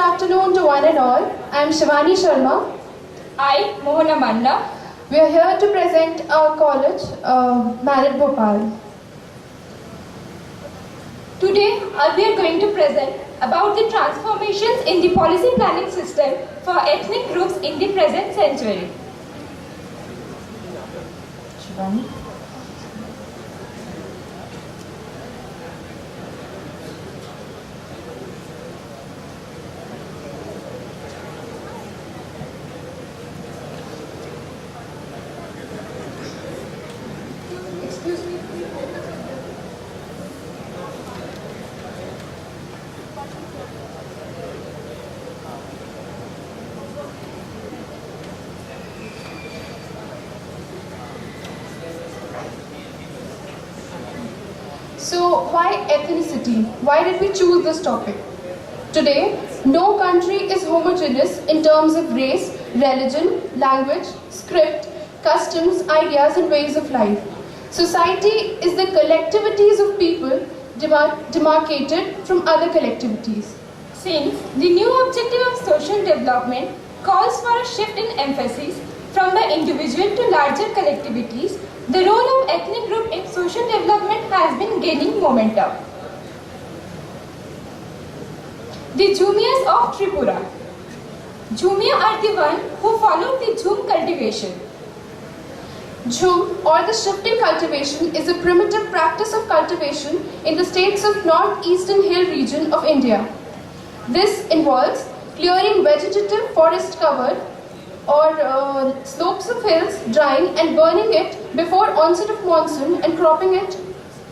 afternoon to one and all. I am Shivani Sharma. I, Mohana Manna. We are here to present our college, Merit Bhopal. Today, we are going to present about the transformations in the policy planning system for ethnic groups in the present century. Shivani. So why ethnicity? Why did we choose this topic? Today, no country is homogeneous in terms of race, religion, language, script, customs, ideas and ways of life. Society is the collectivities of people demarcated from other collectivities. Since the new objective of social development calls for a shift in emphasis from the individual to larger collectivities, the role of ethnic group in social development has been gaining momentum. The Jhumias of Tripura. Jhumia are the one who followed the Jhum cultivation. Jhum or the shifting cultivation is a primitive practice of cultivation in the states of northeastern hill region of India. This involves clearing vegetative forest cover or slopes of hills, drying and burning it before onset of monsoon and cropping it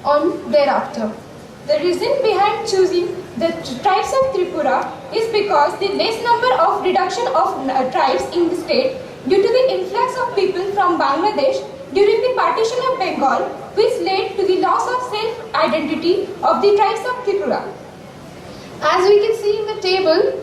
on thereafter. The reason behind choosing the tribes of Tripura is because the less number of reduction of tribes in the state due to the influx of people from Bangladesh during the partition of Bengal, which led to the loss of self-identity of the tribes of Tripura. As we can see in the table,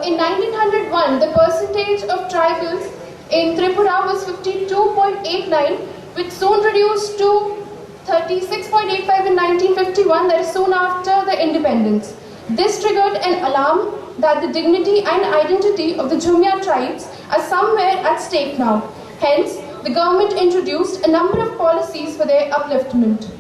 in 1901, the percentage of tribals in Tripura was 52.89, which soon reduced to 36.85 in 1951, that is soon after the independence. This triggered an alarm that the dignity and identity of the Jhumia tribes are somewhere at stake now. Hence, the government introduced a number of policies for their upliftment.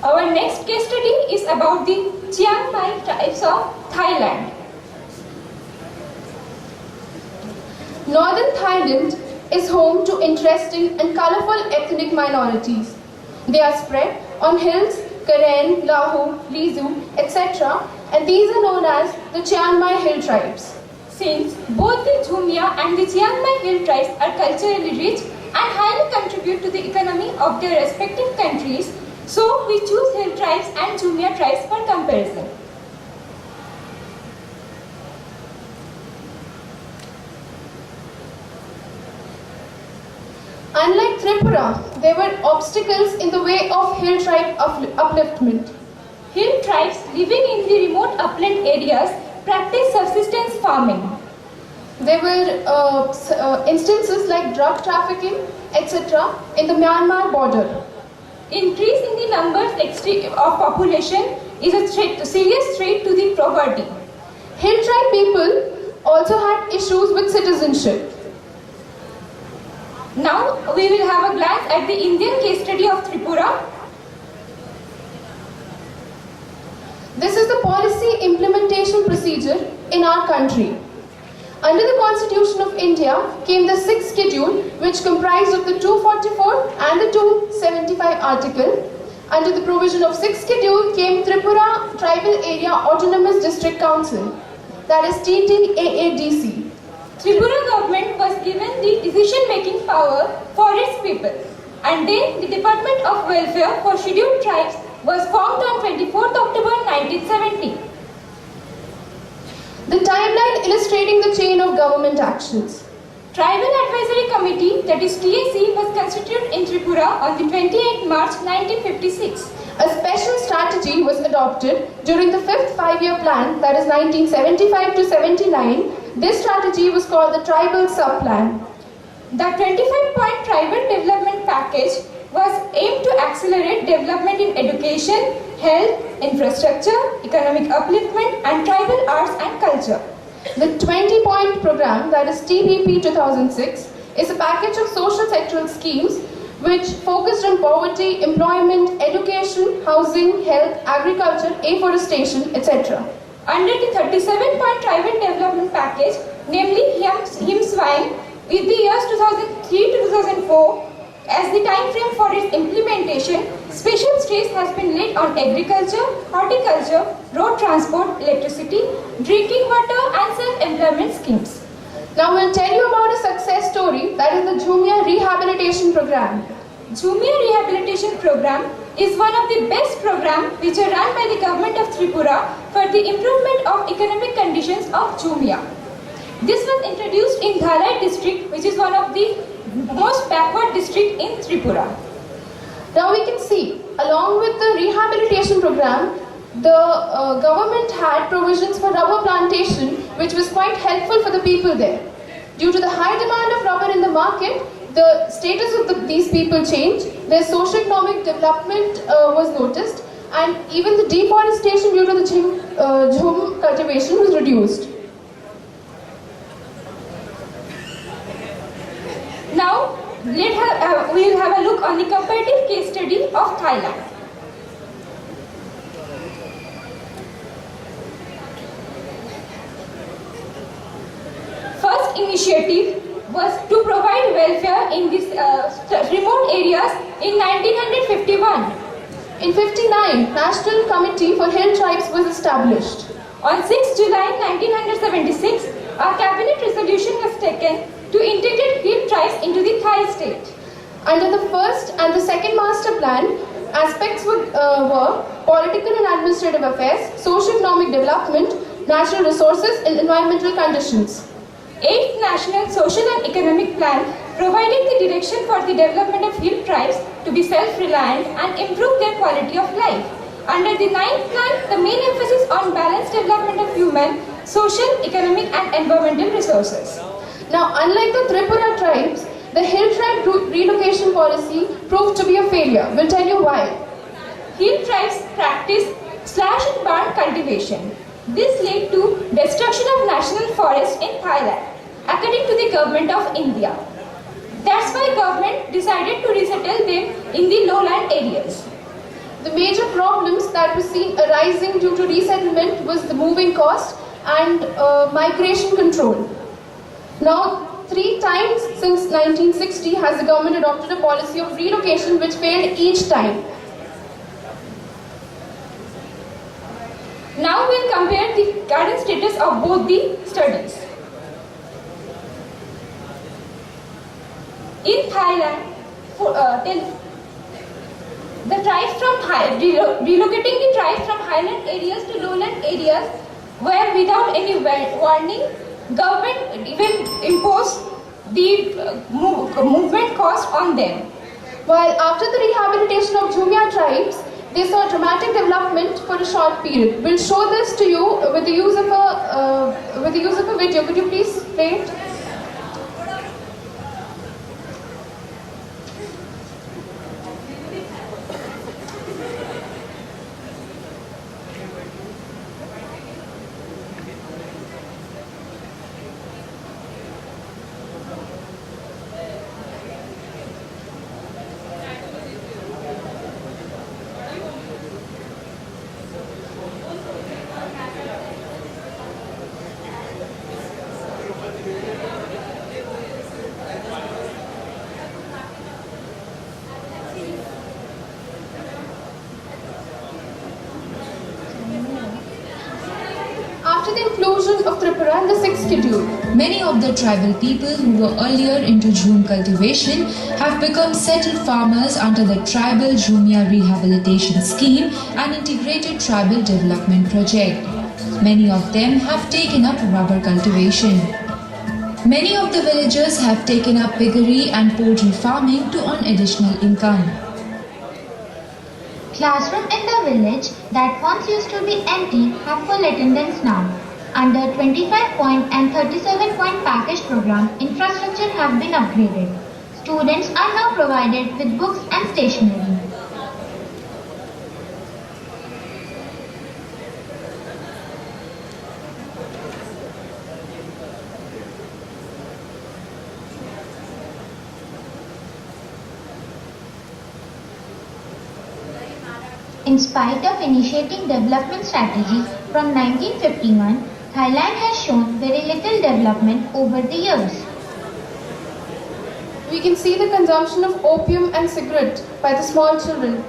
Our next case study is about the Chiang Mai tribes of Thailand. Northern Thailand is home to interesting and colorful ethnic minorities. They are spread on hills, Karen, Lahu, Lisu, etc. and these are known as the Chiang Mai hill tribes. Since both the Jhumia and the Chiang Mai hill tribes are culturally rich and highly contribute to the economy of their respective countries, so we choose hill tribes and Jhumia tribes for comparison. Unlike Tripura, there were obstacles in the way of hill tribe upliftment. Hill tribes living in the remote upland areas practice subsistence farming. There were instances like drug trafficking, etc. in the Myanmar border. Increase in the numbers of population is a serious threat to the poverty. Hill tribe people also had issues with citizenship. Now we will have a glance at the Indian case study of Tripura. This is the policy implementation procedure in our country. Under the Constitution of India came the 6th schedule, which comprised of the 244 and the 275 article. Under the provision of 6th schedule came Tripura Tribal Area Autonomous District Council, that is TTAADC. Tripura government was given the decision-making power for its people, and then the Department of Welfare for Scheduled Tribes was formed on 24th October 1970. The timeline illustrating the chain of government actions. Tribal Advisory Committee, that is TAC, was constituted in Tripura on the 28th March 1956. A special strategy was adopted during the 5th five-year plan, that is 1975 to 79. This strategy was called the Tribal Sub-Plan. The 25-point Tribal Development Package was aimed to accelerate development in education, health, infrastructure, economic upliftment, and tribal arts and culture. The 20-point program, that is TPP 2006, is a package of social sectoral schemes which focused on poverty, employment, education, housing, health, agriculture, afforestation, etc. Under the 37-point tribal development package, namely HIMSWINE, with the years 2003 to 2004 as the time frame for its implementation, special stress has been laid on agriculture, horticulture, road transport, electricity, drinking water and self-employment schemes. Now we'll tell you about a success story, that is the Jumia Rehabilitation Program. Jumia Rehabilitation Program is one of the best programs which are run by the government of Tripura for the improvement of economic conditions of Jumia. This was introduced in Dhalai district, which is one of the most backward district in Tripura. Now we can see, along with the rehabilitation program, the government had provisions for rubber plantation, which was quite helpful for the people there. Due to the high demand of rubber in the market, the status of these people changed, their socio-economic development was noticed, and even the deforestation due to the jhum cultivation was reduced. Now, we will have a look on the comparative case study of Thailand. First initiative was to provide welfare in these remote areas in 1951. In 59, National Committee for Hill Tribes was established. On 6 July 1976, a cabinet resolution was taken to integrate hill tribes into the Thai state. Under the first and the second master plan, aspects were political and administrative affairs, socio-economic development, natural resources and environmental conditions. 8th National Social and Economic Plan provided the direction for the development of hill tribes to be self-reliant and improve their quality of life. Under the 9th plan, the main emphasis on balanced development of human, social, economic and environmental resources. Now, unlike the Tripura tribes, the hill tribe relocation policy proved to be a failure. We'll tell you why. Hill tribes practice slash and burn cultivation. This led to destruction of national forests in Thailand, according to the government of India. That's why government decided to resettle them in the lowland areas. The major problems that were seen arising due to resettlement was the moving cost and migration control. Now, 3 times since 1960 has the government adopted a policy of relocation which failed each time. Now we'll compare the current status of both the studies. In Thailand, relocating the tribes from highland areas to lowland areas where without any warning, government even imposed the movement cost on them. While after the rehabilitation of Jumia tribes, they saw dramatic development for a short period. We'll show this to you with the use of a video. Could you please play it? After the inclusion of Tripura in the 6th schedule, many of the tribal people who were earlier into jhum cultivation have become settled farmers under the Tribal Jumia Rehabilitation Scheme and Integrated Tribal Development Project. Many of them have taken up rubber cultivation. Many of the villagers have taken up piggery and poultry farming to earn additional income. Classroom in the village that once used to be empty have full attendance now. Under 25-point and 37-point package program, infrastructure have been upgraded. Students are now provided with books and stationery. In spite of initiating development strategies from 1951, Thailand has shown very little development over the years. We can see the consumption of opium and cigarette by the small children.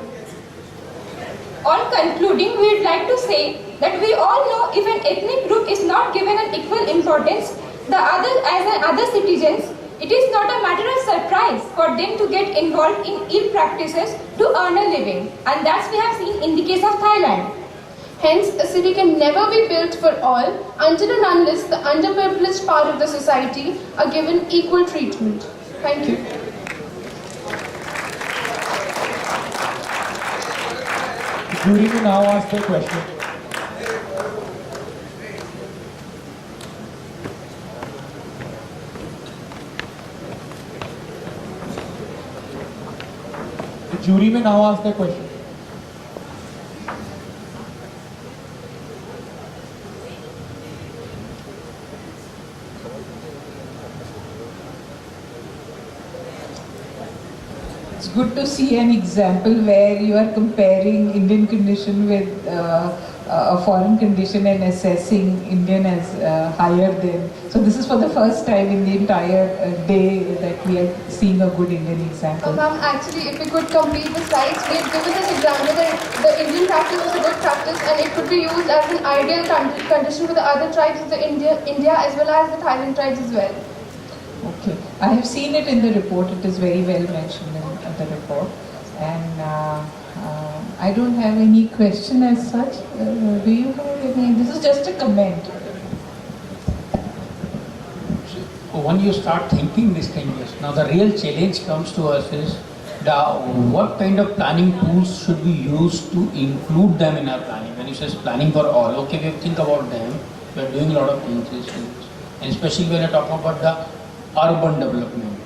On concluding, we would like to say that we all know if an ethnic group is not given an equal importance as other citizens, it is not a matter of surprise for them to get involved in ill practices to earn a living. And that's we have seen in the case of Thailand. Hence, a city can never be built for all until and unless the underprivileged part of the society are given equal treatment. Thank you. The jury will now ask their question. The jury may now ask their question. It's good to see an example where you are comparing Indian condition with a foreign condition and assessing Indian as higher than. So this is for the first time in the entire day that we are seeing a good Indian example. Ma'am, actually, if we could complete the slides, we have given this example that the Indian practice is a good practice and it could be used as an ideal condition for the other tribes of the India as well as the Thailand tribes as well. Okay, I have seen it in the report. It is very well mentioned in the report, and I don't have any question as such. Do you have any? This is just a comment. When you start thinking these things, now the real challenge comes to us is what kind of planning tools should we use to include them in our planning. When you say planning for all, okay, we think about them. We are doing a lot of things, and especially when you're talking about the urban development.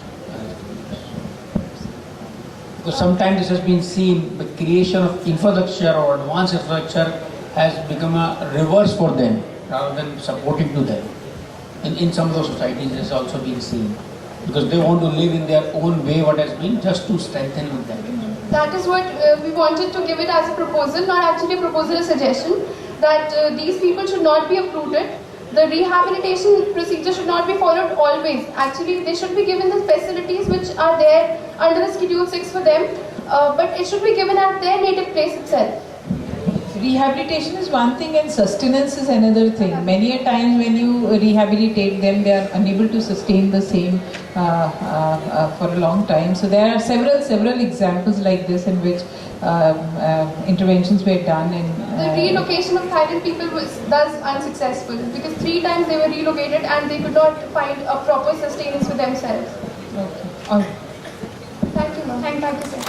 Because sometimes this has been seen, the creation of infrastructure or advanced infrastructure has become a reverse for them rather than supporting to them. In some of those societies, this has also been seen because they want to live in their own way, what has been just to strengthen with them. That is what we wanted to give it as a proposal, not actually a proposal, a suggestion, that these people should not be uprooted. The rehabilitation procedure should not be followed always. Actually, they should be given the facilities which are there under the Schedule 6 for them, but it should be given at their native place itself. Rehabilitation is one thing and sustenance is another thing. Many a times when you rehabilitate them, they are unable to sustain the same for a long time. So there are several examples like this in which interventions were done. The relocation of Thailand people was thus unsuccessful because 3 times they were relocated and they could not find a proper sustenance for themselves. Okay. All right. Thank you, ma'am. Thank you, sir.